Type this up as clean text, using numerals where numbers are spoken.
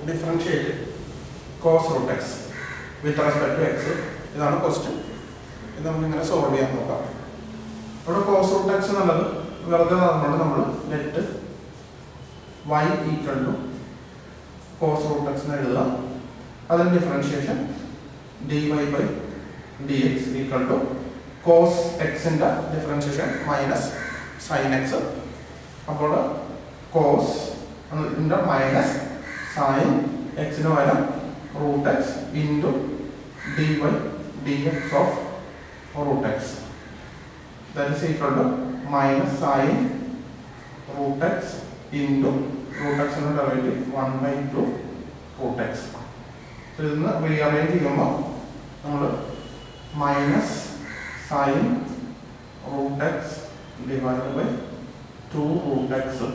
Differentiate cos root x with respect to x. ഇതാണ് question. ഇത് നമുക്കിങ്ങനെ സോൾവ് ചെയ്യാൻ നോക്കാം. ഇവിടെ കോസ് റൂട്ട് എക്സ് എന്നുള്ളത് വെറുതെ നടന്നുകൊണ്ട് നമ്മൾ let y equal to cos root x എന്ന് എഴുതുക. അതിന് differentiation dy by dx equal to cos എക്സിൻ്റെ ഡിഫറൻഷിയേഷൻ മൈനസ് സൈൻ എക്സ്. അപ്പോൾ കോസ് മൈനസ് സൈൻ എക്സിന് പകരം root x into dy dx of root x. That is equal to minus sine root x into root എക്സിൻ്റെ derivative 1/2 root x. ഇതിന്ന് rearrange ചെയ്യുമ്പോൾ നമ്മൾ minus sine root x divide by 2 root X